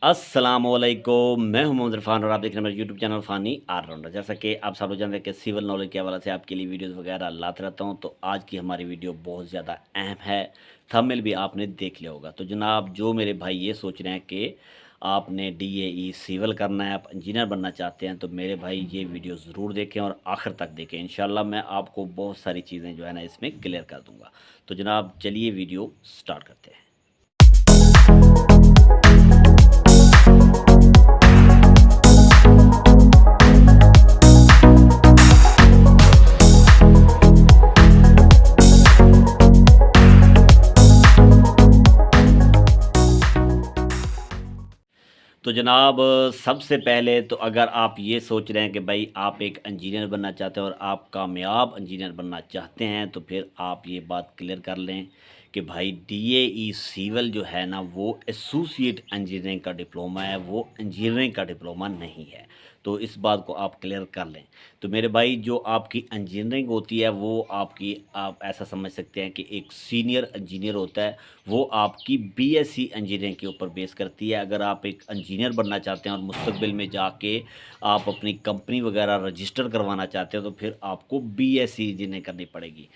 अस्सलामुअलैकुम, मैं हूं मोहम्मद इरफान और आप देख रहे हैं मेरा यूट्यूब चैनल फ़ानी ऑलराउंडर। जैसा कि आप सब लोग जानते हैं कि सिविल नॉलेज के हवाले से आपके लिए वीडियोस वगैरह लाते रहता हूं, तो आज की हमारी वीडियो बहुत ज़्यादा अहम है। थंबनेल भी आपने देख लिया होगा। तो जनाब, जो मेरे भाई ये सोच रहे हैं कि आपने डीएई सिविल करना है, आप इंजीनियर बनना चाहते हैं, तो मेरे भाई ये वीडियो ज़रूर देखें और आखिर तक देखें। इंशाल्लाह मैं आपको बहुत सारी चीज़ें जो है ना इसमें क्लियर कर दूँगा। तो जनाब, चलिए वीडियो स्टार्ट करते हैं। तो जनाब, सबसे पहले तो अगर आप ये सोच रहे हैं कि भाई आप एक इंजीनियर बनना चाहते हैं और आप कामयाब इंजीनियर बनना चाहते हैं, तो फिर आप ये बात क्लियर कर लें कि भाई डीएई सिविल जो है ना वो एसोसिएट इंजीनियरिंग का डिप्लोमा है, वो इंजीनियरिंग का डिप्लोमा नहीं है। तो इस बात को आप क्लियर कर लें। तो मेरे भाई, जो आपकी इंजीनियरिंग होती है वो आपकी, आप ऐसा समझ सकते हैं कि एक सीनियर इंजीनियर होता है, वो आपकी बीएससी इंजीनियरिंग के ऊपर बेस करती है। अगर आप एक इंजीनियर बनना चाहते हैं और मुस्तकबिल में जाके आप अपनी कंपनी वगैरह रजिस्टर करवाना चाहते हैं, तो फिर आपको बीएससी इंजीनियरिंग करनी पड़ेगी।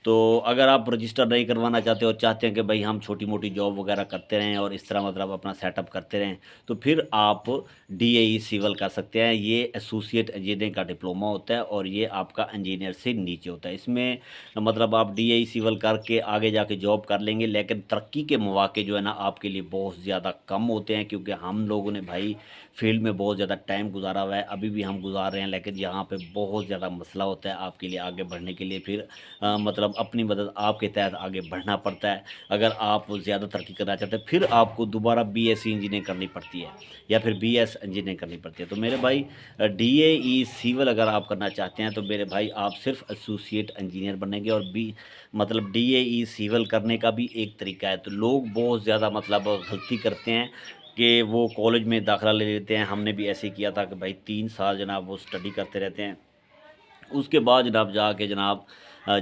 तो अगर आप रजिस्टर नहीं करवाना चाहते और चाहते हैं कि भाई हम छोटी मोटी जॉब वगैरह करते रहें और इस तरह मतलब अपना सेटअप करते रहें, तो फिर आप डीएई सिविल कर सकते हैं। ये एसोसिएट इंजीनियरिंग का डिप्लोमा होता है और ये आपका इंजीनियर से नीचे होता है। इसमें मतलब आप डीएई सिविल करके आगे जाके जॉब कर लेंगे, लेकिन तरक्की के मौके जो है ना आपके लिए बहुत ज़्यादा कम होते हैं, क्योंकि हम लोगों ने भाई फील्ड में बहुत ज़्यादा टाइम गुजारा हुआ है, अभी भी हम गुजार रहे हैं, लेकिन यहाँ पे बहुत ज़्यादा मसला होता है आपके लिए आगे बढ़ने के लिए। फिर मतलब अपनी मदद आपके तहत आगे बढ़ना पड़ता है। अगर आप ज़्यादा तरक्की करना चाहते हैं, फिर आपको दोबारा बीएससी इंजीनियरिंग करनी पड़ती है या फिर बीएस इंजीनियरिंग करनी पड़ती है। तो मेरे भाई, डीएई सिविल अगर आप करना चाहते हैं, तो मेरे भाई आप सिर्फ एसोसिएट इंजीनियर बनेंगे। और बी मतलब डीएई सिविल करने का भी एक तरीका है। तो लोग बहुत ज़्यादा मतलब गलती करते हैं कि वो कॉलेज में दाखिला ले लेते हैं। हमने भी ऐसे ही किया था कि भाई 3 साल जनाब वो स्टडी करते रहते हैं, उसके बाद जनाब जाके जनाब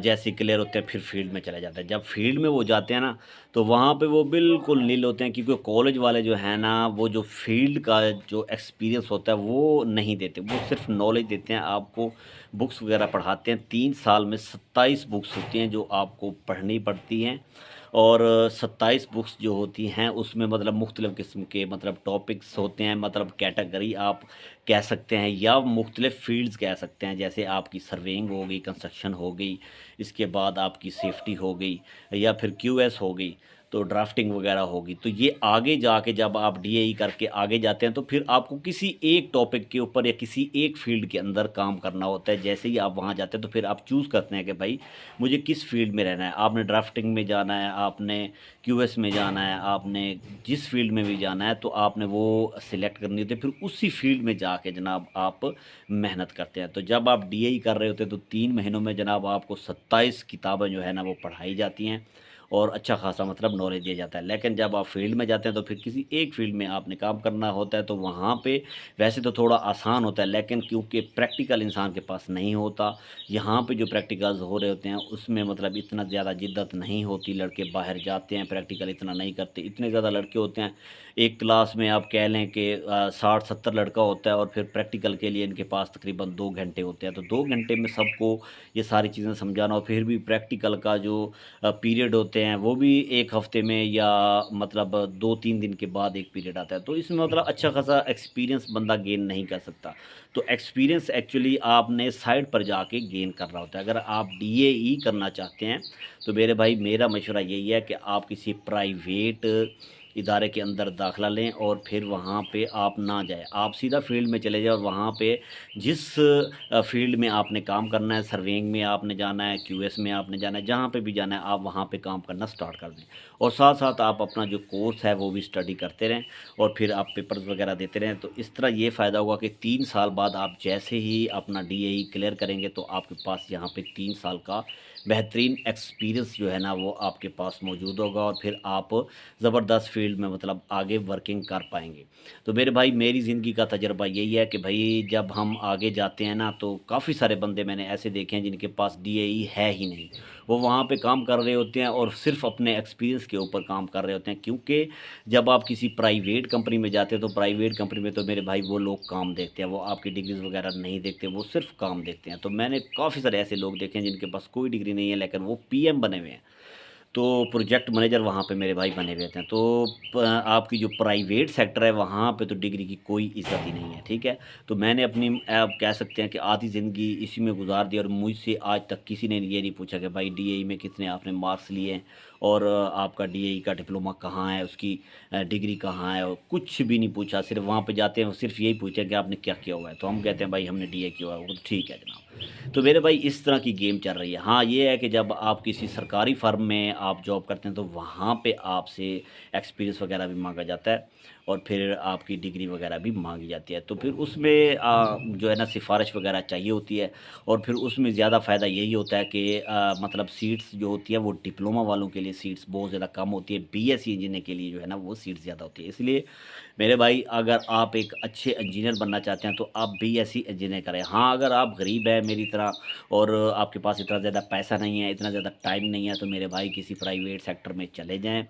जैसे क्लियर होते हैं फिर फील्ड में चले जाते हैं। जब फील्ड में वो जाते हैं ना, तो वहाँ पे वो बिल्कुल नील होते हैं, क्योंकि कॉलेज वाले जो हैं ना वो जो फील्ड का जो एक्सपीरियंस होता है वो नहीं देते, वो सिर्फ नॉलेज देते हैं आपको। बुक्स वगैरह पढ़ाते हैं। 3 साल में 27 बुक्स होती हैं जो आपको पढ़नी पड़ती हैं। और 27 बुक्स जो होती हैं उसमें मतलब मुख्तलिफ़ किस्म के मतलब टॉपिक्स होते हैं, मतलब कैटेगरी आप कह सकते हैं या मुख्तलिफ़ फ़ील्ड्स कह सकते हैं। जैसे आपकी सर्वेइंग हो गई, कंस्ट्रक्शन हो गई, इसके बाद आपकी सेफ्टी हो गई, या फिर क्यूएस हो गई, तो ड्राफ्टिंग वगैरह होगी। तो ये आगे जाके जब आप डीएई करके आगे जाते हैं, तो फिर आपको किसी एक टॉपिक के ऊपर या किसी एक फ़ील्ड के अंदर काम करना होता है। जैसे ही आप वहाँ जाते हैं, तो फिर आप चूज़ करते हैं कि भाई मुझे किस फ़ील्ड में रहना है। आपने ड्राफ्टिंग में जाना है, आपने क्यूएस में जाना है, आपने जिस फ़ील्ड में भी जाना है, तो आपने वो सिलेक्ट करनी होती है। फिर उसी फ़ील्ड में जाके जनाब आप मेहनत करते हैं। तो जब आप डीएई कर रहे होते हैं, तो 3 महीनों में जनाब आपको 27 किताबें जो है ना वो पढ़ाई जाती हैं और अच्छा खासा मतलब नॉलेज दिया जाता है। लेकिन जब आप फील्ड में जाते हैं, तो फिर किसी एक फील्ड में आपने काम करना होता है, तो वहाँ पे वैसे तो थोड़ा आसान होता है, लेकिन क्योंकि प्रैक्टिकल इंसान के पास नहीं होता, यहाँ पे जो प्रैक्टिकल्स हो रहे होते हैं उसमें मतलब इतना ज़्यादा जिद्दत नहीं होती। लड़के बाहर जाते हैं, प्रैक्टिकल इतना नहीं करते। इतने ज़्यादा लड़के होते हैं, एक क्लास में आप कह लें कि 60-70 लड़का होता है, और फिर प्रैक्टिकल के लिए इनके पास तकरीबन 2 घंटे होते हैं। तो 2 घंटे में सबको ये सारी चीज़ें समझाना, और फिर भी प्रैक्टिकल का जो पीरियड होते हैं वो भी 1 हफ़्ते में या मतलब 2-3 दिन के बाद एक पीरियड आता है। तो इसमें मतलब अच्छा खासा एक्सपीरियंस बंदा गेन नहीं कर सकता। तो एक्सपीरियंस एक्चुअली आपने साइड पर जाके गेन करना होता है। अगर आप डीएई करना चाहते हैं, तो मेरे भाई मेरा मशवरा यही है कि आप किसी प्राइवेट इदारे के अंदर दाखिला लें और फिर वहाँ पे आप ना जाएँ। आप सीधा फील्ड में चले जाएँ और वहाँ पे जिस फील्ड में आपने काम करना है, सर्वेइंग में आपने जाना है, क्यूएस में आपने जाना है, जहाँ पे भी जाना है आप वहाँ पे काम करना स्टार्ट कर दें। और साथ-साथ आप अपना जो कोर्स है वो भी स्टडी करते रहें और फिर आप पेपर्स वगैरह देते रहें। तो इस तरह ये फ़ायदा होगा कि 3 साल बाद आप जैसे ही अपना डीएई क्लियर करेंगे, तो आपके पास यहाँ पे 3 साल का बेहतरीन एक्सपीरियंस जो है ना वो आपके पास मौजूद होगा, और फिर आप ज़बरदस्त फील्ड में मतलब आगे वर्किंग कर पाएँगे। तो मेरे भाई मेरी ज़िंदगी का तजुर्बा यही है कि भई जब हम आगे जाते हैं ना तो काफ़ी सारे बंदे मैंने ऐसे देखे हैं जिनके पास डीएई है ही नहीं। वो वहाँ पे काम कर रहे होते हैं और सिर्फ़ अपने एक्सपीरियंस के ऊपर काम कर रहे होते हैं, क्योंकि जब आप किसी प्राइवेट कंपनी में जाते हैं तो प्राइवेट कंपनी में तो मेरे भाई वो लोग काम देखते हैं, वो आपकी डिग्रीज़ वगैरह नहीं देखते, वो सिर्फ़ काम देखते हैं। तो मैंने काफ़ी सारे ऐसे लोग देखे हैं जिनके पास कोई डिग्री नहीं है लेकिन वो पीएम बने हुए हैं। तो प्रोजेक्ट मैनेजर वहाँ पे मेरे भाई बने हुए थे। तो आपकी जो प्राइवेट सेक्टर है वहाँ पे तो डिग्री की कोई इज़्ज़त ही नहीं है, ठीक है? तो मैंने अपनी आप कह सकते हैं कि आधी ज़िंदगी इसी में गुज़ार दी और मुझसे आज तक किसी ने ये नहीं पूछा कि भाई डीएई में कितने आपने मार्क्स लिए हैं और आपका डीएई का डिप्लोमा कहाँ है, उसकी डिग्री कहाँ है, और कुछ भी नहीं पूछा। सिर्फ़ वहाँ पे जाते हैं, सिर्फ़ यही पूछा कि आपने क्या किया हुआ है? तो हम कहते हैं भाई हमने डीए किया हुआ है। वो तो ठीक है जनाब। तो मेरे भाई इस तरह की गेम चल रही है। हाँ, ये है कि जब आप किसी सरकारी फ़र्म में आप जॉब करते हैं तो वहाँ पे आपसे एक्सपीरियंस वग़ैरह भी माँगा जाता है और फिर आपकी डिग्री वग़ैरह भी माँगी जाती है। तो फिर उसमें जो है ना सिफ़ारिश वग़ैरह चाहिए होती है और फिर उसमें ज़्यादा फ़ायदा यही होता है कि मतलब सीट्स जो होती है वो डिप्लोमा वालों के लिए सीट्स बहुत ज़्यादा कम होती है। बीएससी इंजीनियर के लिए जो है ना वो सीट्स ज़्यादा होती है। इसलिए मेरे भाई अगर आप एक अच्छे इंजीनियर बनना चाहते हैं तो आप बीएससी इंजीनियर करें। हाँ, अगर आप गरीब हैं मेरी तरह और आपके पास इतना ज़्यादा पैसा नहीं है, इतना ज़्यादा टाइम नहीं है, तो मेरे भाई किसी प्राइवेट सेक्टर में चले जाएँ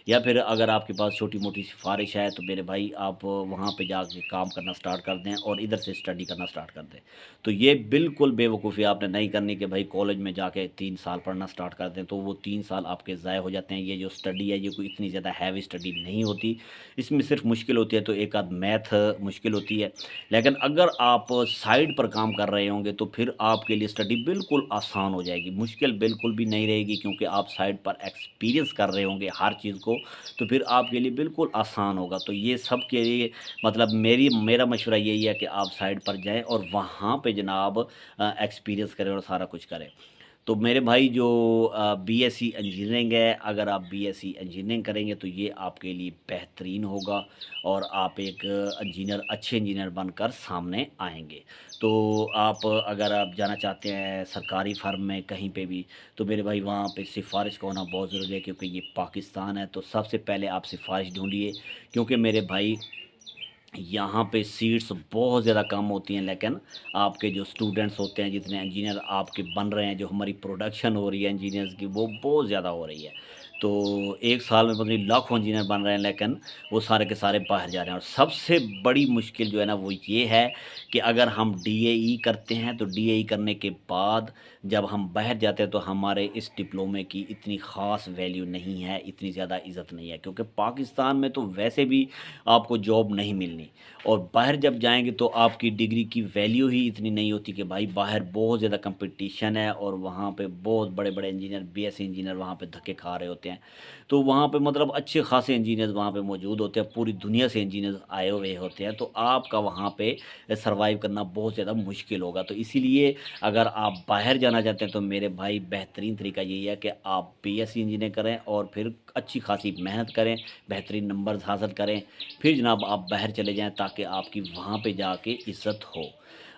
या फिर अगर आपके पास छोटी-मोटी सिफ़ारिश है तो मेरे भाई आप वहाँ पे जाके काम करना स्टार्ट कर दें और इधर से स्टडी करना स्टार्ट कर दें। तो ये बिल्कुल बेवकूफ़ी आपने नहीं करनी कि भाई कॉलेज में जाके 3 साल पढ़ना स्टार्ट कर दें, तो वो 3 साल आपके ज़ाया हो जाते हैं। ये जो स्टडी है ये कोई इतनी ज़्यादा हैवी स्टडी नहीं होती। इसमें सिर्फ़ मुश्किल होती है तो एक आध मैथ मुश्किल होती है। लेकिन अगर आप साइड पर काम कर रहे होंगे तो फिर आपके लिए स्टडी बिल्कुल आसान हो जाएगी। मुश्किल बिल्कुल भी नहीं रहेगी क्योंकि आप साइड पर एक्सपीरियंस कर रहे होंगे हर चीज़ को, तो फिर आपके लिए बिल्कुल आसान होगा। तो ये सब के लिए मतलब मेरा मशवरा यही है कि आप साइड पर जाएँ और वहाँ पे जनाब एक्सपीरियंस करें और सारा कुछ करें। तो मेरे भाई जो बीएससी इंजीनियरिंग है, अगर आप बीएससी इंजीनियरिंग करेंगे तो ये आपके लिए बेहतरीन होगा और आप एक इंजीनियर अच्छे इंजीनियर बनकर सामने आएँगे। तो आप अगर आप जाना चाहते हैं सरकारी फ़र्म में कहीं पे भी, तो मेरे भाई वहाँ पे सिफ़ारिश का होना बहुत ज़रूरी है क्योंकि ये पाकिस्तान है, तो सबसे पहले आप सिफ़ारिश ढूँढिए क्योंकि मेरे भाई यहाँ पे सीट्स बहुत ज़्यादा कम होती हैं, लेकिन आपके जो स्टूडेंट्स होते हैं, जितने इंजीनियर आपके बन रहे हैं, जो हमारी प्रोडक्शन हो रही है इंजीनियर्स की, वो बहुत ज़्यादा हो रही है। तो 1 साल में पता नहीं लाखों इंजीनियर बन रहे हैं, लेकिन वो सारे के सारे बाहर जा रहे हैं और सबसे बड़ी मुश्किल जो है ना, वो ये है कि अगर हम डीएई करते हैं, तो डीएई करने के बाद जब हम बाहर जाते हैं, तो हमारे इस डिप्लोमे की इतनी ख़ास वैल्यू नहीं है, इतनी ज़्यादा इज़्ज़त नहीं है क्योंकि पाकिस्तान में तो वैसे भी आपको जॉब नहीं मिलनी और बाहर जब जाएँगे तो आपकी डिग्री की वैल्यू ही इतनी नहीं होती कि भाई बाहर बहुत ज़्यादा कंपटीशन है और वहाँ पे बहुत बड़े-बड़े इंजीनियर, बीएससी इंजीनियर वहाँ पे धक्के खा रहे होते हैं। तो वहाँ पे मतलब अच्छे खासे इंजीनियर्स वहाँ पे मौजूद होते हैं, पूरी दुनिया से इंजीनियर्स आए हुए होते हैं, तो आपका वहाँ पे सर्वाइव करना बहुत ज़्यादा मुश्किल होगा। तो इसीलिए अगर आप बाहर जाना चाहते हैं तो मेरे भाई बेहतरीन तरीका यही है कि आप बीएससी इंजीनियर करें और फिर अच्छी खासी मेहनत करें, बेहतरीन नंबर्स हासिल करें, फिर जनाब आप बाहर चले जाएँ ताकि आपकी वहाँ पे जाके इज़्ज़त हो।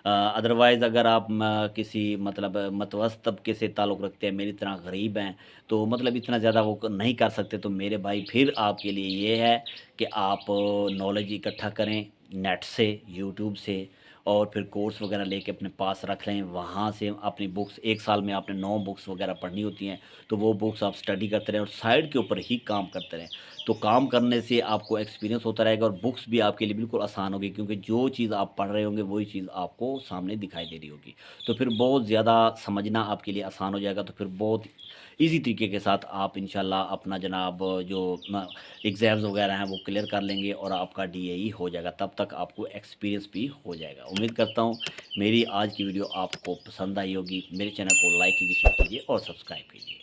अदरवाइज़ अगर आप किसी मतलब मतवस्त तबके से ताल्लुक़ रखते हैं, मेरी तरह गरीब हैं, तो मतलब इतना ज़्यादा वो नहीं कर सकते, तो मेरे भाई फिर आपके लिए ये है कि आप नॉलेज इकट्ठा करें नेट से, यूट्यूब से और फिर कोर्स वगैरह लेके अपने पास रख लें। वहाँ से अपनी बुक्स 1 साल में आपने 9 बुक्स वगैरह पढ़नी होती हैं, तो वो बुक्स आप स्टडी करते रहें और साइड के ऊपर ही काम करते रहें। तो काम करने से आपको एक्सपीरियंस होता रहेगा और बुक्स भी आपके लिए बिल्कुल आसान होगी क्योंकि जो चीज़ आप पढ़ रहे होंगे वही चीज़ आपको सामने दिखाई दे रही होगी। तो फिर बहुत ज़्यादा समझना आपके लिए आसान हो जाएगा, तो फिर बहुत ईज़ी तरीके के साथ आप इंशाल्लाह अपना जनाब जो एग्ज़ाम्स वगैरह हैं वो क्लियर कर लेंगे और आपका डीएई हो जाएगा। तब तक आपको एक्सपीरियंस भी हो जाएगा। उम्मीद करता हूँ मेरी आज की वीडियो आपको पसंद आई होगी। मेरे चैनल को लाइक कीजिए, शेयर कीजिए और सब्सक्राइब कीजिए।